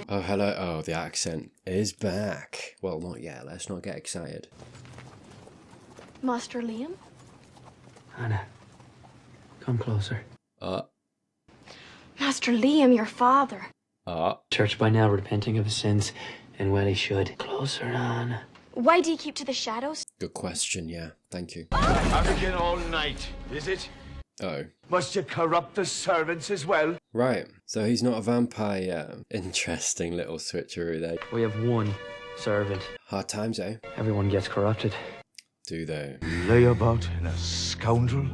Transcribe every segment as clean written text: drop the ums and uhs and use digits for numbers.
Oh, hello. Oh, the accent is back. Well, not yet. Let's not get excited. Master Liam? Anna, come closer. Master Liam, your father. Church by now repenting of his sins, and well he should. Closer, Anna. Why do you keep to the shadows? Good question, yeah. Thank you. African all night, is it? Oh. Must you corrupt the servants as well? Right. So he's not a vampire yet. Interesting little switcheroo there. We have one servant. Hard times, eh? Everyone gets corrupted. Do they? Layabout and a scoundrel.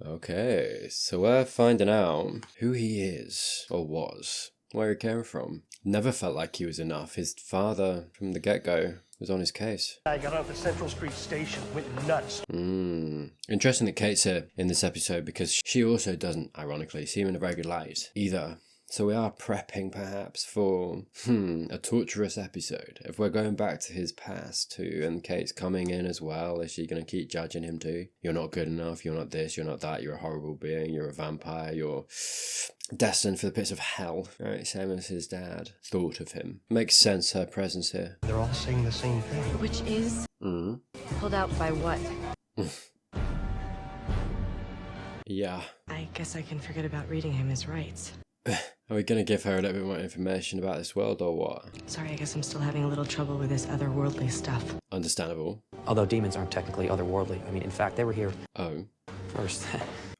Okay, so we're finding out who he is, or was, where he came from. Never felt like he was enough. His father, from the get-go, was on his case. I got off at Central Street Station, went nuts. Interesting that Kate's here in this episode because she also doesn't, ironically, see him in a very good light either. So we are prepping perhaps for, a torturous episode. If we're going back to his past too, and Kate's coming in as well, is she going to keep judging him too? You're not good enough, you're not this, you're not that, you're a horrible being, you're a vampire, you're destined for the pits of hell. Right, same as his dad thought of him. Makes sense, her presence here. They're all saying the same thing. Which is? Pulled out by what? Yeah. I guess I can forget about reading him his rights. Are we going to give her a little bit more information about this world or what? Sorry, I guess I'm still having a little trouble with this otherworldly stuff. Understandable. Although demons aren't technically otherworldly. I mean, in fact, they were here Oh. first.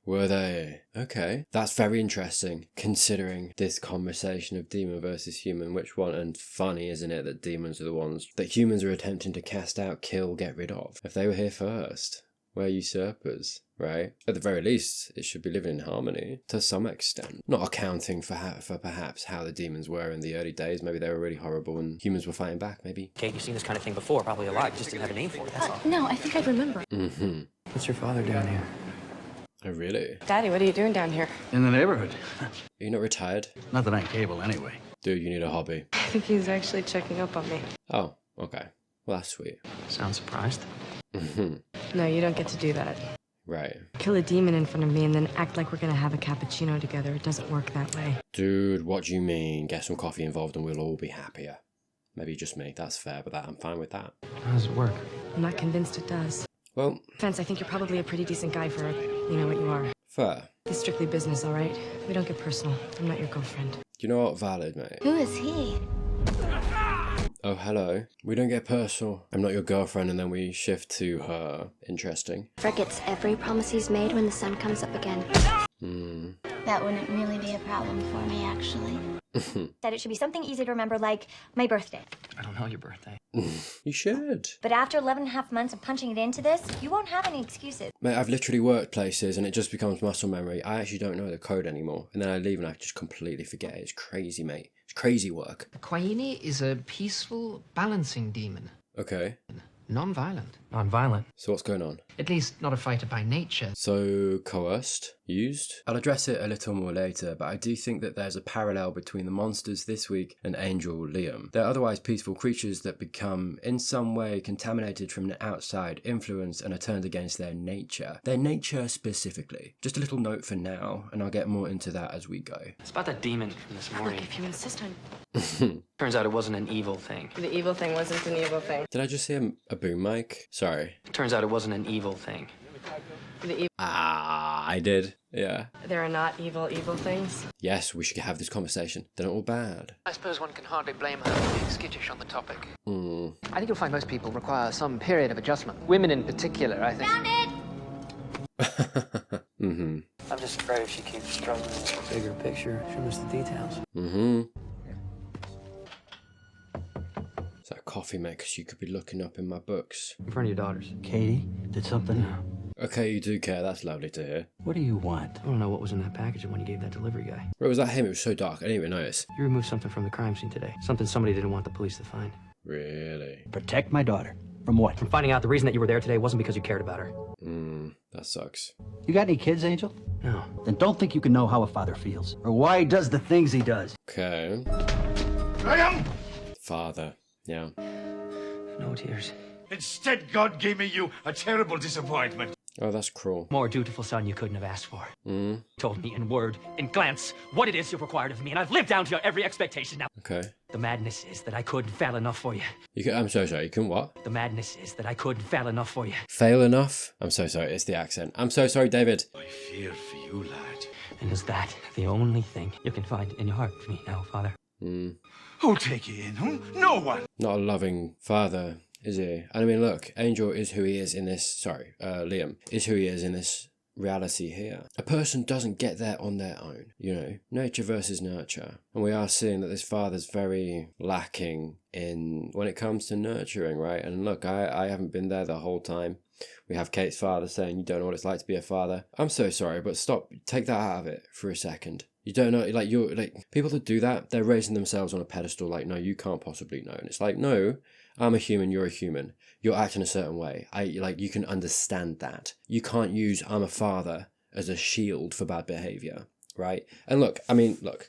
Were they? Okay. That's very interesting, considering this conversation of demon versus human. Which one? And funny, isn't it, that demons are the ones that humans are attempting to cast out, kill, get rid of. If they were here first, we're usurpers, right? At the very least, it should be living in harmony, to some extent. Not accounting for perhaps how the demons were in the early days. Maybe they were really horrible and humans were fighting back, maybe. Kate, you've seen this kind of thing before, probably a lot. You just didn't have a name for it, that's all. No, I think I remember. What's your father doing here? Oh, really? Daddy, what are you doing down here? In the neighborhood. Are you not retired? Not that I'm cable anyway. Dude, you need a hobby. I think he's actually checking up on me. Oh, okay. Well, that's sweet. Sound surprised? No, you don't get to do that. Right. Kill a demon in front of me and then act like we're gonna have a cappuccino together. It doesn't work that way. Dude, what do you mean? Get some coffee involved and we'll all be happier. Maybe just me. That's fair, but I'm fine with that. How does it work? I'm not convinced it does. Well, Fence, I think you're probably a pretty decent guy for, you know what you are. fair. This is strictly business, all right? We don't get personal. I'm not your girlfriend. Do you know what? Valid, mate. Who is he? Oh, hello. We don't get personal. I'm not your girlfriend, and then we shift to her. Interesting. Forgets every promise he's made when the sun comes up again. That wouldn't really be a problem for me, actually. That it should be something easy to remember, like my birthday. I don't know your birthday. You should. But after 11 and a half months of punching it into this, you won't have any excuses. Mate, I've literally worked places, and it just becomes muscle memory. I actually don't know the code anymore. And then I leave, and I just completely forget it. It's crazy, mate. It's crazy work. Quaini is a peaceful, balancing demon. Okay. Non-violent. Non-violent. So what's going on? At least not a fighter by nature. So, coerced? Used? I'll address it a little more later, but I do think that there's a parallel between the monsters this week and Angel Liam. They're otherwise peaceful creatures that become, in some way, contaminated from an outside influence and are turned against their nature. Their nature specifically. Just a little note for now, and I'll get more into that as we go. It's about that demon from this morning. Look, if you insist on... Turns out it wasn't an evil thing. The evil thing wasn't an evil thing. Did I just hear a boom mic? Sorry. Turns out it wasn't an evil thing. I did. Yeah. There are not evil things. Yes, we should have this conversation. They're not all bad. I suppose one can hardly blame her for being skittish on the topic. I I think you'll find most people require some period of adjustment. Women in particular, I think. Found it! I'm just afraid if she keeps struggling with the bigger picture, she'll miss the details. Is that coffee, mate? Because you could be looking up in my books. In front of your daughters. Katie, did something? Okay, you do care. That's lovely to hear. What do you want? I don't know what was in that package when you gave that delivery guy. Where was that him? It was so dark. I didn't even notice. You removed something from the crime scene today. Something somebody didn't want the police to find. Really? Protect my daughter. From what? From finding out the reason that you were there today wasn't because you cared about her. That sucks. You got any kids, Angel? No. Then don't think you can know how a father feels. Or why he does the things he does. Okay. Graham! Father. Yeah. No tears. Instead, God gave me you a terrible disappointment. Oh, that's cruel. More dutiful son you couldn't have asked for. Mm. Told me in word, in glance, what it is you're required of me, and I've lived down to your every expectation now. Okay. The madness is that I couldn't fail enough for you. I'm so sorry, you couldn't what? The madness is that I couldn't fail enough for you. Fail enough? I'm so sorry, it's the accent. I'm so sorry, David. I fear for you, lad. And is that the only thing you can find in your heart for me now, Father? Mm. Who'll take you in, huh? No one. Not a loving father, is he? And I mean, look, Angel is who he is in this, Liam is who he is in this reality here. A person doesn't get there on their own, you know, nature versus nurture. And we are seeing that this father's very lacking in when it comes to nurturing, right? And look, I haven't been there the whole time. We have Kate's father saying, you don't know what it's like to be a father. I'm so sorry, but stop, take that out of it for a second. You don't know, like, you're like, people that do that, they're raising themselves on a pedestal, like, no, you can't possibly know. And it's like, no, I'm a human, you're a human. You're acting a certain way. You can understand that. You can't use I'm a father as a shield for bad behavior, right? And look,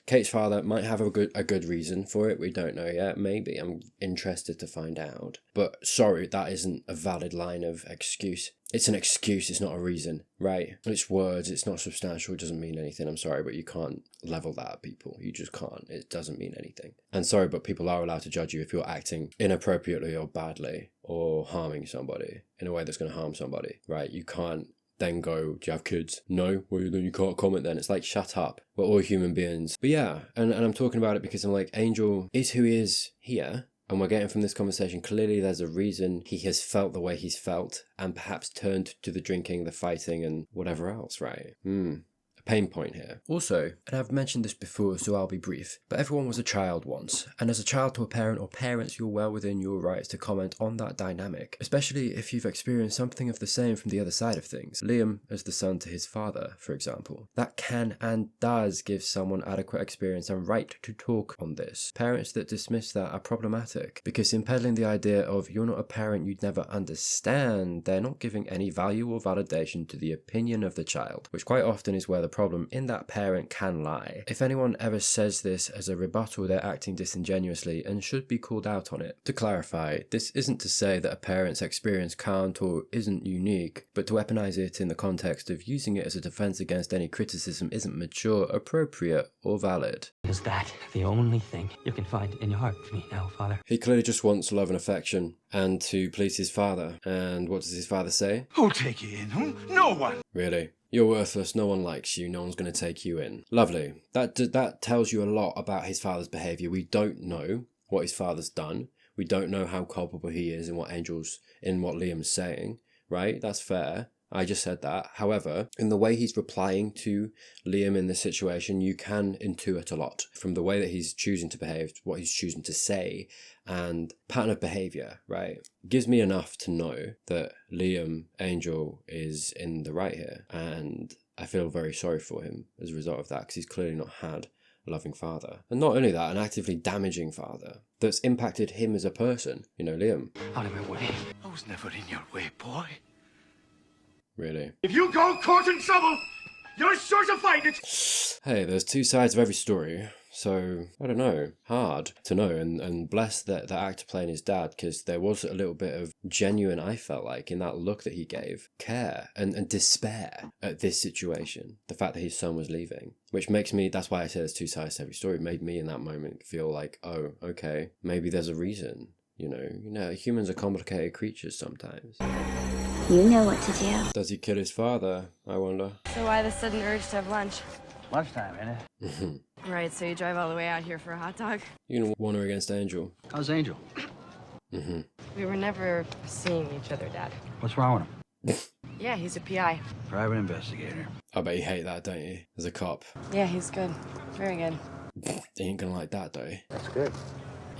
Kate's father might have a good reason for it. We don't know yet. Maybe. I'm interested to find out. But sorry, that isn't a valid line of excuse. It's an excuse, it's not a reason, right? It's words, it's not substantial, it doesn't mean anything. I'm sorry, but you can't level that at people. You just can't. It doesn't mean anything. And sorry, but people are allowed to judge you if you're acting inappropriately or badly or harming somebody in a way that's going to harm somebody, right? You can't then go, do you have kids? No? Well, then you can't comment then. It's like, shut up. We're all human beings. But yeah, and I'm talking about it because I'm like, Angel is who he is here. And we're getting from this conversation, clearly there's a reason he has felt the way he's felt and perhaps turned to the drinking, the fighting and whatever else, right? A pain point here. Also, and I've mentioned this before, so I'll be brief, but everyone was a child once. And as a child to a parent or parents, you're well within your rights to comment on that dynamic, especially if you've experienced something of the same from the other side of things. Liam as the son to his father, for example. That can and does give someone adequate experience and right to talk on this. Parents that dismiss that are problematic, because in peddling the idea of you're not a parent you'd never understand, they're not giving any value or validation to the opinion of the child, which quite often is where the problem in that parent can lie. If anyone ever says this as a rebuttal, they're acting disingenuously and should be called out on it. To clarify, this isn't to say that a parent's experience can't or isn't unique, but to weaponize it in the context of using it as a defense against any criticism isn't mature, appropriate, or valid. Is that the only thing you can find in your heart for me now, Father? He clearly just wants love and affection and to please his father. And what does his father say? Who'll take you in, huh? No one. Really? You're worthless, no one likes you, no one's going to take you in. Lovely. That tells you a lot about his father's behaviour. We don't know what his father's done. We don't know how culpable he is in what Liam's saying, right? That's fair. I just said that. However, in the way he's replying to Liam in this situation, you can intuit a lot from the way that he's choosing to behave, what he's choosing to say, and pattern of behaviour, right? Gives me enough to know that Liam, Angel, is in the right here. And I feel very sorry for him as a result of that, because he's clearly not had a loving father. And not only that, an actively damaging father that's impacted him as a person. You know, Liam. Out of my way. I was never in your way, boy. Really? If you go causing trouble, you're sure to find it. Hey, there's two sides of every story. So, I don't know, hard to know, and bless that actor playing his dad, because there was a little bit of genuine, I felt like, in that look that he gave, care and despair at this situation, the fact that his son was leaving, which makes me, that's why I say there's two sides to every story, made me in that moment feel like, oh, okay, maybe there's a reason, you know, humans are complicated creatures sometimes. You know what to do. Does he kill his father, I wonder? So why the sudden urge to have lunch? Lunchtime, ain't it? Right, so you drive all the way out here for a hot dog? You gonna warn her against Angel? How's Angel? We were never seeing each other, Dad. What's wrong with him? Yeah, he's a PI. Private investigator. I bet you hate that, don't you? As a cop. Yeah, he's good. Very good. He ain't gonna like that, though. That's good.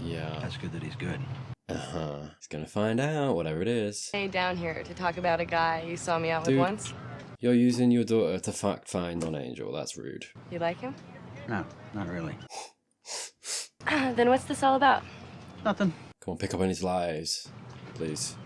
Yeah. That's good that he's good. He's gonna find out, whatever it is. Hey, down here to talk about a guy you saw me out Dude. with once. You're using your daughter to fact find on Angel. That's rude. You like him? No, not really. Then what's this all about? Nothing. Come on, pick up on his lies, please.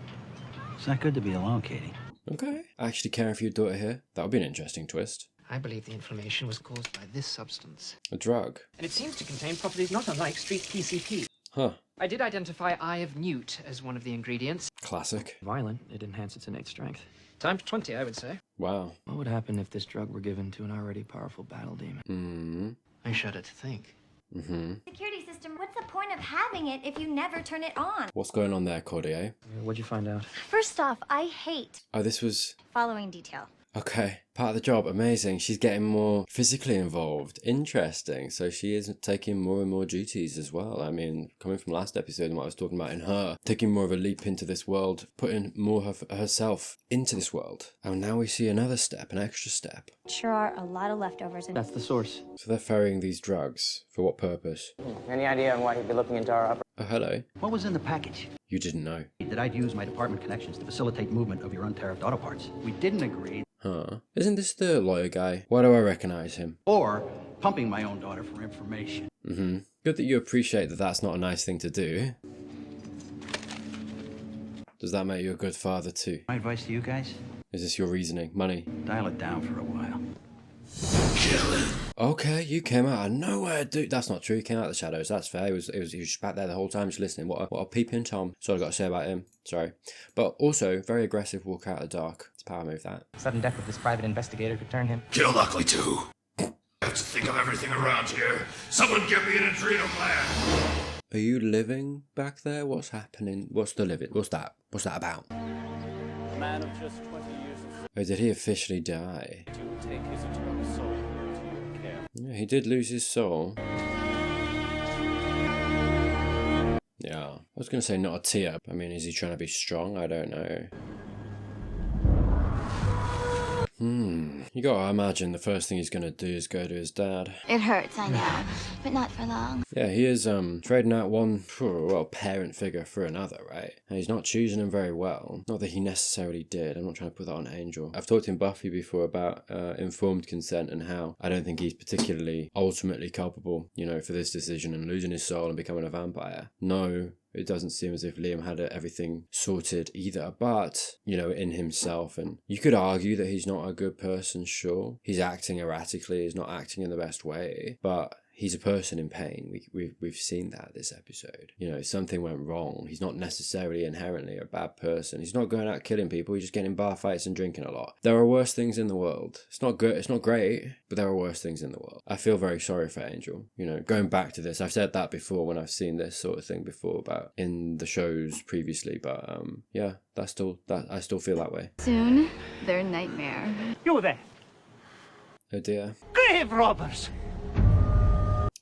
It's not good to be alone, Katie. Okay. Actually caring for your daughter here? That would be an interesting twist. I believe the inflammation was caused by this substance. A drug? And it seems to contain properties not unlike street PCP. Huh. I did identify Eye of Newt as one of the ingredients. Classic. Violent, it enhances its innate strength. Times 20, I would say. Wow. What would happen if this drug were given to an already powerful battle demon? Mm-hmm. I shudder to think. Mm-hmm. Security system, what's the point of having it if you never turn it on? What's going on there, Cordier? What'd you find out? First off, I hate Oh, this was... following detail. Okay, part of the job, amazing. She's getting more physically involved. Interesting. So she is taking more and more duties as well. I mean, coming from last episode and what I was talking about in her, taking more of a leap into this world, putting more of herself into this world. And now we see another step, an extra step. Sure are a lot of leftovers. That's the source. So they're ferrying these drugs. For what purpose? Any idea on why he'd be looking into our upper? Oh, hello. What was in the package? You didn't know. That I'd use my department connections to facilitate movement of your untariffed auto parts. We didn't agree. Huh. Isn't this the lawyer guy? Why do I recognize him? Or pumping my own daughter for information. Mm-hmm. Good that you appreciate that that's not a nice thing to do. Does that make you a good father too? My advice to you guys? Is this your reasoning? Money? Dial it down for a while. Okay, you came out of nowhere, dude. That's not true. He came out of the shadows. That's fair. He was just back there the whole time, just listening. What a peeping Tom. That's all I got to say about him. Sorry, but also very aggressive. Walk out of the dark. It's a power move. That Sudden death of this private investigator could turn him. Kill Luckily too. I have to think of everything around here. Someone give me an adrenal gland. Are you living back there? What's happening? What's the living? What's that? What's that about? A man of just 20 years of Oh, did he officially die? to take his eternal soul into your care. Yeah, he did lose his soul. Yeah, I was going to say not a tear. I mean, is he trying to be strong? I don't know. You gotta imagine the first thing he's gonna do is go to his dad. It hurts, I know, but not for long. Yeah, he is trading out one, parent figure for another, right? And he's not choosing him very well. Not that he necessarily did. I'm not trying to put that on Angel. I've talked in Buffy before about informed consent and how I don't think he's particularly ultimately culpable, for this decision and losing his soul and becoming a vampire. No. It doesn't seem as if Liam had everything sorted either, but, in himself. And you could argue that he's not a good person, sure. He's acting erratically, he's not acting in the best way, but he's a person in pain. We've seen that this episode. Something went wrong. He's not necessarily inherently a bad person. He's not going out killing people. He's just getting in bar fights and drinking a lot. There are worse things in the world. It's not good. It's not great, but there are worse things in the world. I feel very sorry for Angel. Going back to this, I've said that before when I've seen this sort of thing before about in the shows previously, but yeah, I still feel that way. Soon, their nightmare. You there! Oh dear. Grave robbers!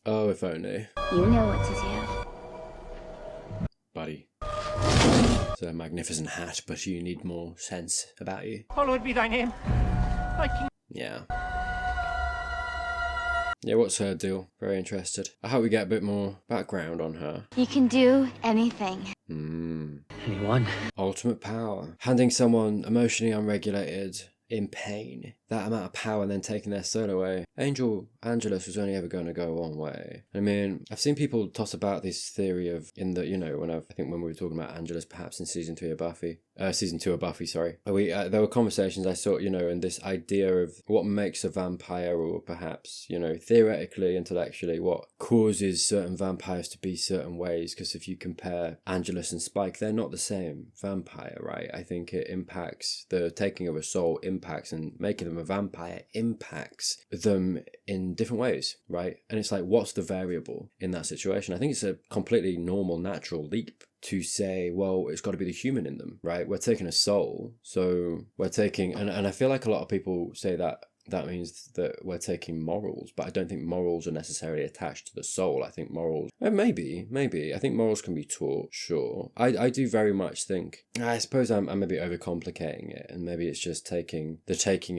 Oh, if only. You know what to do. Buddy. It's a magnificent hat, but you need more sense about you. Hallowed be thy name. Thy king. Yeah. Yeah, what's her deal? Very interested. I hope we get a bit more background on her. You can do anything. Anyone? Ultimate power. Handing someone emotionally unregulated, in pain, that amount of power and then taking their soul away. Angelus was only ever going to go one way. I mean, I've seen people toss about this theory of, when we were talking about Angelus, perhaps in season 2 of Buffy, sorry. There were conversations I saw, and this idea of what makes a vampire, or perhaps, theoretically, intellectually, what causes certain vampires to be certain ways. Because if you compare Angelus and Spike, they're not the same vampire, right? I think it impacts the taking of a soul, impacts and making them a vampire impacts them in different ways, right? And it's like, what's the variable in that situation? I think it's a completely normal, natural leap to say, well, it's got to be the human in them, right? We're taking a soul, so we're taking, and I feel like a lot of people say that means that we're taking morals, but I don't think morals are necessarily attached to the soul. I think morals, maybe. I think morals can be taught, sure. I do very much think, I suppose I'm maybe overcomplicating it, and maybe it's just taking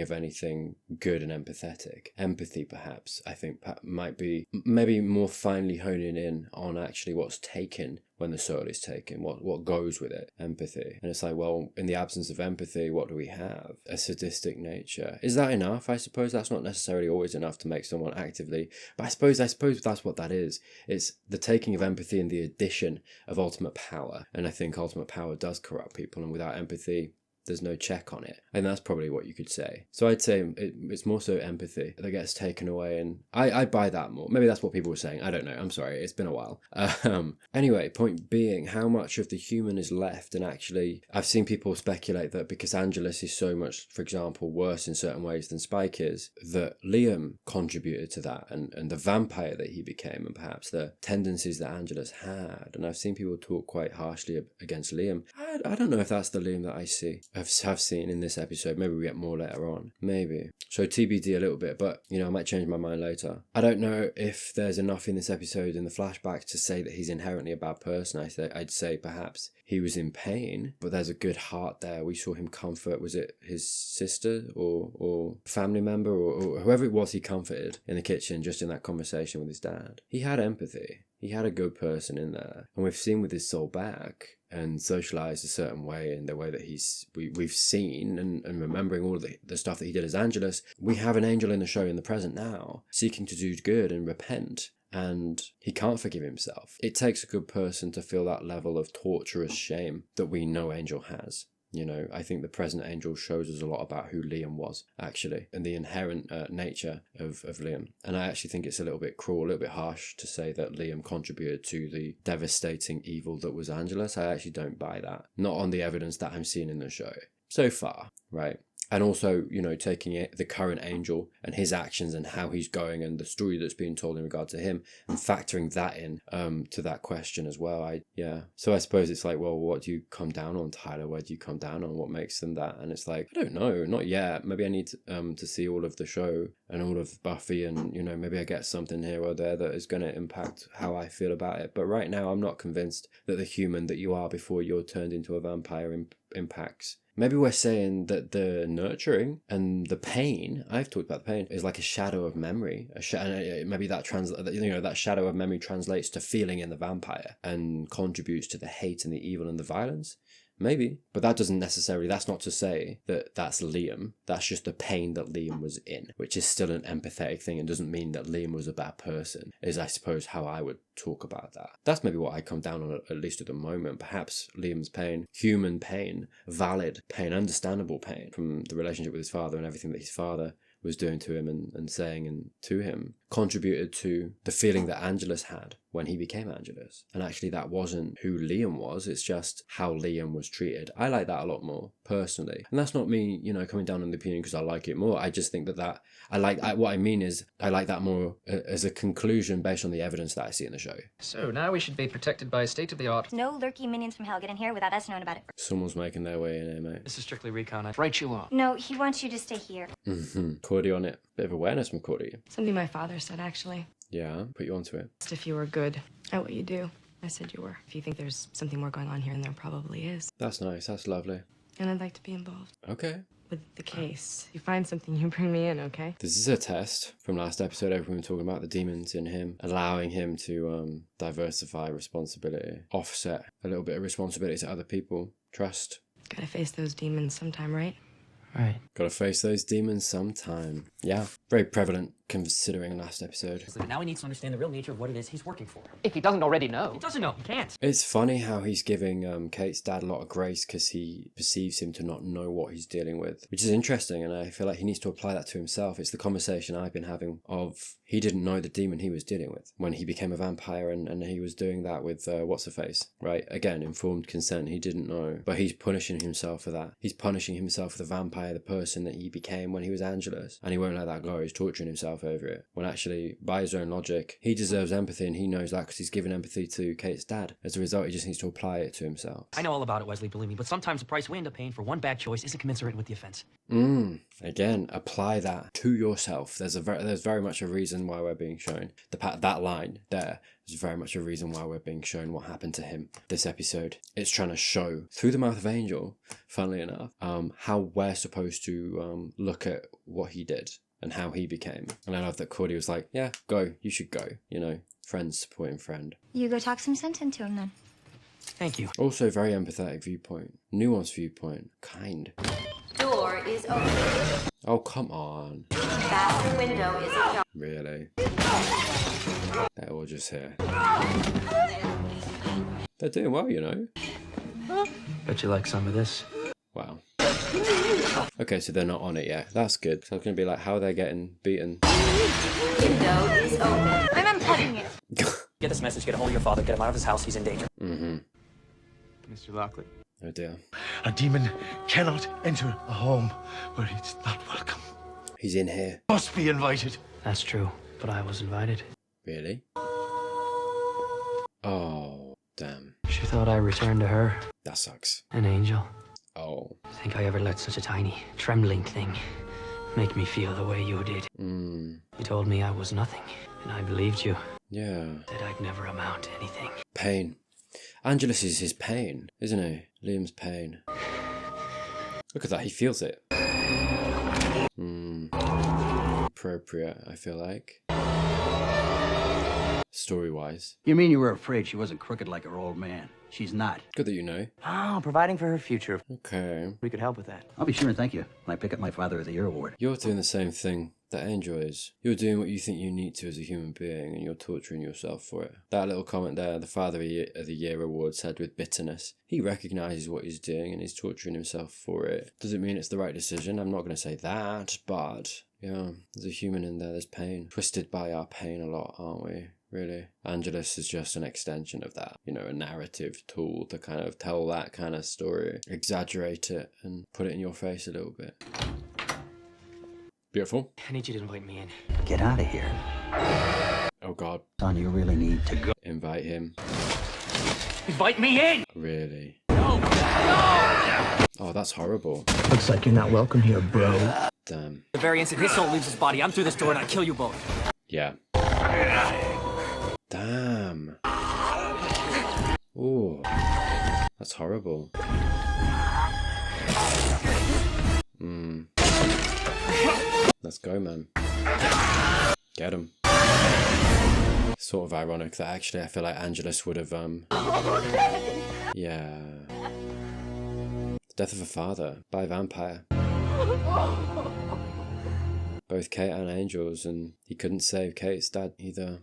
of anything good and empathetic. Empathy, perhaps, I think might be maybe more finely honing in on actually what's taken when the soul is taken, what goes with it, empathy. And it's like, well, in the absence of empathy, what do we have? A sadistic nature. Is that enough? I suppose that's not necessarily always enough to make someone actively, but I suppose that's what that is. It's the taking of empathy and the addition of ultimate power. And I think ultimate power does corrupt people, and without empathy, there's no check on it. And that's probably what you could say. So I'd say it's more so empathy that gets taken away, and I buy that more. Maybe that's what people were saying. I don't know. I'm sorry. It's been a while. Anyway, point being, how much of the human is left? And actually, I've seen people speculate that because Angelus is so much, for example, worse in certain ways than Spike is, that Liam contributed to that, and the vampire that he became, and perhaps the tendencies that Angelus had. And I've seen people talk quite harshly against Liam. I don't know if that's the Liam that I've seen in this episode. Maybe we get more later on. Maybe. So TBD a little bit, but I might change my mind later. I don't know if there's enough in this episode in the flashbacks to say that he's inherently a bad person. I'd say perhaps he was in pain, but there's a good heart there. We saw him comfort, was it his sister or family member or whoever it was he comforted in the kitchen just in that conversation with his dad. He had empathy. He had a good person in there. And we've seen with his soul back and socialized a certain way, in the way that we've seen and remembering all of the stuff that he did as Angelus. We have an angel in the show in the present now, seeking to do good and repent. And he can't forgive himself. It takes a good person to feel that level of torturous shame that we know Angel has. I think the present Angel shows us a lot about who Liam was, actually, and the inherent nature of Liam. And I actually think it's a little bit cruel, a little bit harsh to say that Liam contributed to the devastating evil that was Angelus. I actually don't buy that. Not on the evidence that I'm seeing in the show so far, right? And also, taking the current Angel and his actions and how he's going and the story that's being told in regard to him and factoring that in to that question as well. So I suppose it's like, well, what do you come down on, Tyler? Where do you come down on? What makes them that? And it's like, I don't know, not yet. Maybe I need to see all of the show and all of Buffy, and maybe I get something here or there that is going to impact how I feel about it. But right now, I'm not convinced that the human that you are before you're turned into a vampire impacts. Maybe we're saying that the nurturing and the pain, I've talked about the pain, is like a shadow of memory. Maybe that that shadow of memory translates to feeling in the vampire and contributes to the hate and the evil and the violence. Maybe, but that's not to say that that's Liam. That's just the pain that Liam was in, which is still an empathetic thing and doesn't mean that Liam was a bad person, is I suppose how I would talk about that. That's maybe what I come down on, at least at the moment. Perhaps Liam's pain, human pain, valid pain, understandable pain from the relationship with his father and everything that his father was doing to him and saying and to him, contributed to the feeling that Angelus had when he became Angelus. And actually that wasn't who Liam was, it's just how Liam was treated. I like that a lot more, personally. And that's not me, coming down on the opinion because I like it more. I just think what I mean is I like that more as a conclusion based on the evidence that I see in the show. So now we should be protected by state-of-the-art. No lurky minions from hell get in here without us knowing about it. Someone's making their way in here, mate. This is strictly recon. Right you are. No, he wants you to stay here. Cordy on it. Bit of awareness from Cordy. Something my father said, actually. Yeah, put you onto it. Just if you were good at what you do. I said you were. If you think there's something more going on here, and there probably is. That's nice. That's lovely. And I'd like to be involved. Okay. With the case. If you find something, you bring me in, okay? This is a test from last episode. Everyone talking about the demons in him, allowing him to diversify responsibility, offset a little bit of responsibility to other people, trust. Gotta face those demons sometime, right? Right. Gotta face those demons sometime. Yeah, very prevalent considering last episode. Now he needs to understand the real nature of what it is he's working for. If he doesn't already know. He doesn't know. He can't. It's funny how he's giving Kate's dad a lot of grace because he perceives him to not know what he's dealing with, which is interesting, and I feel like he needs to apply that to himself. It's the conversation I've been having of he didn't know the demon he was dealing with when he became a vampire, and he was doing that with what's-her-face, right? Again, informed consent, he didn't know, but he's punishing himself for that. He's punishing himself for the vampire, the person that he became when he was Angelus, and he won't let that go. He's torturing himself over it, when actually, by his own logic, he deserves empathy, and he knows that because he's given empathy to Kate's dad. As a result, he just needs to apply it to himself. I know all about it, Wesley, believe me, but sometimes the price we end up paying for one bad choice isn't commensurate with the offense. Again, apply that to yourself. There's very much a reason why we're being shown. That line there is very much a reason why we're being shown what happened to him this episode. It's trying to show, through the mouth of Angel, funnily enough, how we're supposed to look at what he did and how he became. And I love that Cordy was like, yeah, go, you should go, friends supporting friend. You go talk some sense into him then. Thank you. Also very empathetic viewpoint, nuanced viewpoint, kind. Door is open. Oh, come on. Bathroom window is ajar. Really? They're all just here. They're doing well, Bet you like some of this. Wow. Okay, so they're not on it yet. That's good. So it's going to be like how they're getting beaten. Window is open. I'm unplugging it. Get this message, get a hold of your father, get him out of his house, he's in danger. Mm-hmm. Mr. Lockley. Oh dear. A demon cannot enter a home where it's not welcome. He's in here. Must be invited. That's true, but I was invited. Really? Oh, damn. She thought I returned to her, That sucks. an angel. Oh. Think I ever let such a tiny, trembling thing make me feel the way you did? Mm. You told me I was nothing, and I believed you. Yeah. That I'd never amount to anything. Pain. Angelus is his pain, isn't he? Liam's pain. Look at that, he feels it. Appropriate, I feel like. Story-wise. You mean you were afraid she wasn't crooked like her old man? She's not. Good that you know. Oh, providing for her future. Okay. We could help with that. I'll be sure and thank you when I pick up my Father of the Year award. You're doing the same thing that Angel is. You're doing what you think you need to as a human being, and you're torturing yourself for it. That little comment there, the Father of the Year award, said with bitterness. He recognises what he's doing and he's torturing himself for it. Doesn't mean it's the right decision, I'm not going to say that, but yeah, there's a human in there, there's pain. Twisted by our pain a lot, aren't we? Really. Angelus is just an extension of that, you know, a narrative tool to kind of tell that kind of story, exaggerate it and put it in your face a little bit. Beautiful. I need you to invite me in. Get out of here. Oh God. Son, you really need to go. Invite him. Invite me in! Really? No! Oh, that's horrible. Looks like you're not welcome here, bro. Damn. The very instant his soul leaves his body, I'm through this door and I kill you both. Yeah. Damn. Ooh. That's horrible. Let's go, man. Get him. Sort of ironic that actually I feel like Angelus would have, yeah. The death of a father by a vampire. Both Kate and Angel's, and he couldn't save Kate's dad either.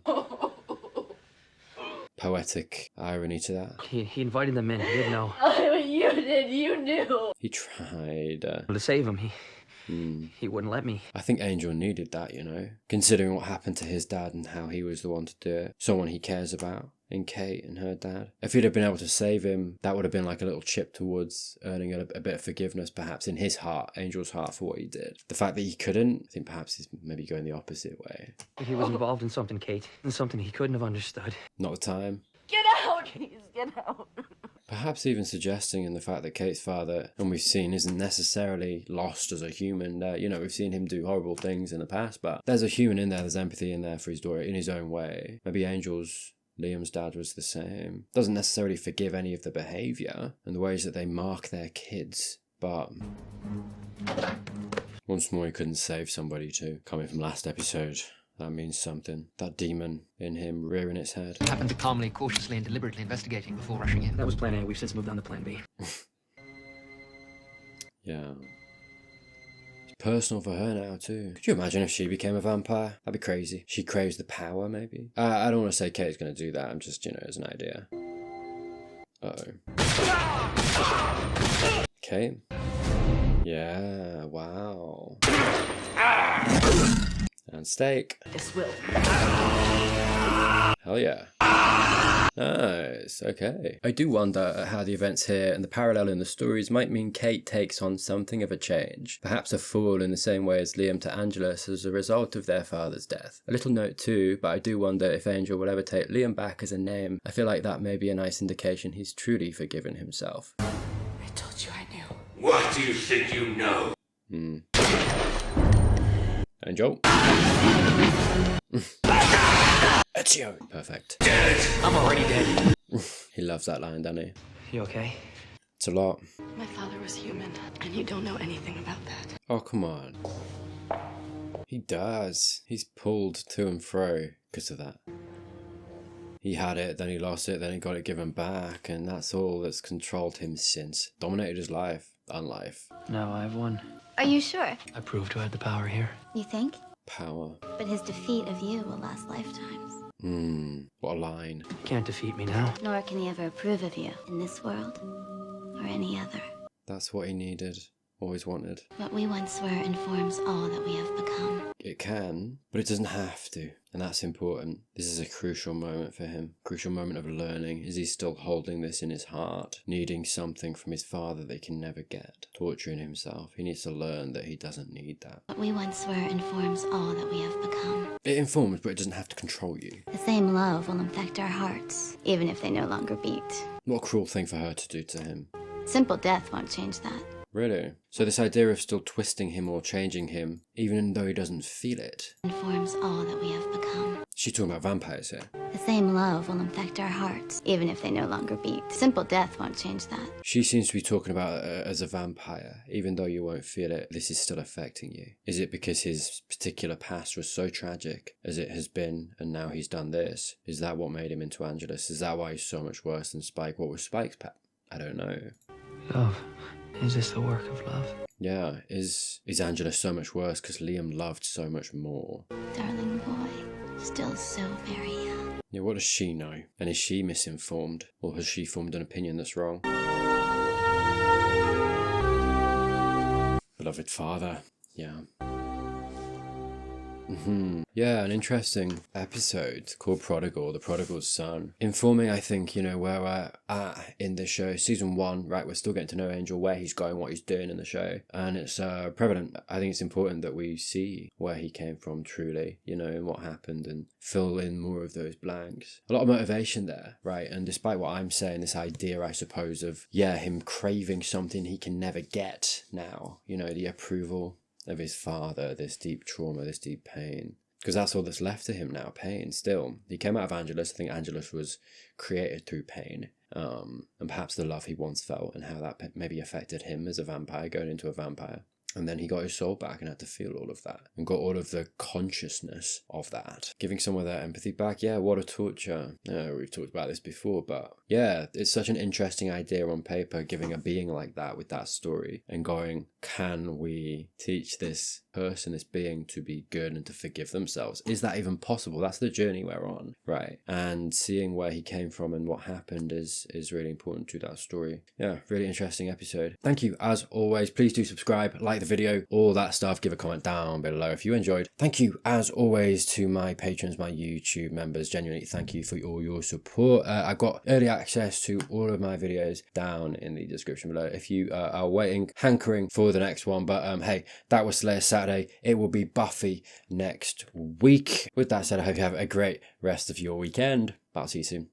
Poetic irony to that. He invited them in, he didn't know. You did, you knew. He tried. To save him, he wouldn't let me. I think Angel needed that, you know, considering what happened to his dad and how he was the one to do it. Someone he cares about in Kate and her dad. If he'd have been able to save him, that would have been like a little chip towards earning a bit of forgiveness, perhaps, in his heart, Angel's heart, for what he did. The fact that he couldn't, I think perhaps he's maybe going the opposite way. He was involved in something, Kate, in something he couldn't have understood. Not the time. Get out, please, get out. Perhaps even suggesting in the fact that Kate's father, and we've seen, isn't necessarily lost as a human. You know, we've seen him do horrible things in the past, but there's a human in there, there's empathy in there for his daughter in his own way. Maybe Liam's dad was the same. Doesn't necessarily forgive any of the behaviour and the ways that they mark their kids, but once more he couldn't save somebody too. Coming from last episode. That means something. That demon in him rearing its head. Happened to calmly, cautiously, and deliberately investigating before rushing in. That was plan A. We've since moved on to plan B. Yeah. It's personal for her now too. Could you imagine if she became a vampire? That'd be crazy. She craves the power, maybe. I don't want to say Kate's going to do that. I'm just, you know, as an idea. Uh-oh. Kate? Yeah, wow. And steak. This will. Hell yeah. Nice, okay. I do wonder at how the events here and the parallel in the stories might mean Kate takes on something of a change. Perhaps a fall in the same way as Liam to Angelus as a result of their father's death. A little note too, but I do wonder if Angel will ever take Liam back as a name. I feel like that may be a nice indication he's truly forgiven himself. I told you I knew. What do you think you know? Angel. Ezio. Perfect. Dead! I'm already dead. He loves that line, doesn't he? You okay? It's a lot. My father was human, and you don't know anything about that. Oh, come on. He does. He's pulled to and fro because of that. He had it, then he lost it, then he got it given back, and that's all that's controlled him since. Dominated his life and life. Now I've won. Are you sure? I proved who had the power here. You think? Power. But his defeat of you will last lifetimes. What a line. You can't defeat me now. Nor can he ever approve of you in this world or any other. That's what he needed. always wanted. What we once were informs all that we have become. It can, but it doesn't have to. And that's important. This is a crucial moment for him. Crucial moment of learning. Is he still holding this in his heart? Needing something from his father they can never get. Torturing himself. He needs to learn that he doesn't need that. What we once were informs all that we have become. It informs, but it doesn't have to control you. The same love will infect our hearts, even if they no longer beat. What a cruel thing for her to do to him. Simple death won't change that. Really? So this idea of still twisting him or changing him, even though he doesn't feel it. Informs all that we have become. She's talking about vampires here. The same love will infect our hearts, even if they no longer beat. Simple death won't change that. She seems to be talking about as a vampire. Even though you won't feel it, this is still affecting you. Is it because his particular past was so tragic as it has been, and now he's done this? Is that what made him into Angelus? Is that why he's so much worse than Spike? What was Spike's pet? I don't know. Love. Is this the work of love? Yeah, is Angelus so much worse because Liam loved so much more? Darling boy, still so very young. Yeah, what does she know? And is she misinformed? Or has she formed an opinion that's wrong? Beloved father. Yeah. Yeah, an interesting episode called Prodigal, the prodigal son. Informing, I think, where we're at in the show. Season 1, right, we're still getting to know Angel, where he's going, what he's doing in the show. And it's prevalent. I think it's important that we see where he came from truly, and what happened, and fill in more of those blanks. A lot of motivation there, right? And despite what I'm saying, this idea, I suppose, of, him craving something he can never get now, the approval of his father, this deep trauma, this deep pain. Because that's all that's left to him now, pain still. He came out of Angelus. I think Angelus was created through pain. And perhaps the love he once felt and how that maybe affected him as a vampire, going into a vampire. And then he got his soul back and had to feel all of that. And got all of the consciousness of that. Giving someone their empathy back, what a torture. We've talked about this before, but it's such an interesting idea on paper, giving a being like that with that story. And going, can we teach this person, this being, to be good and to forgive themselves? Is that even possible? That's the journey we're on, right? And seeing where he came from and what happened is really important to that story. Yeah, really interesting episode. Thank you, as always. Please do subscribe, like the video, all that stuff. Give a comment down below if you enjoyed. Thank you, as always, to my patrons, my YouTube members. Genuinely, thank you for all your support. I've got early access to all of my videos down in the description below if you are waiting, hankering for the next one. But hey, that was Slayer Saturday. It will be Buffy next week. With that said, I hope you have a great rest of your weekend. I'll see you soon.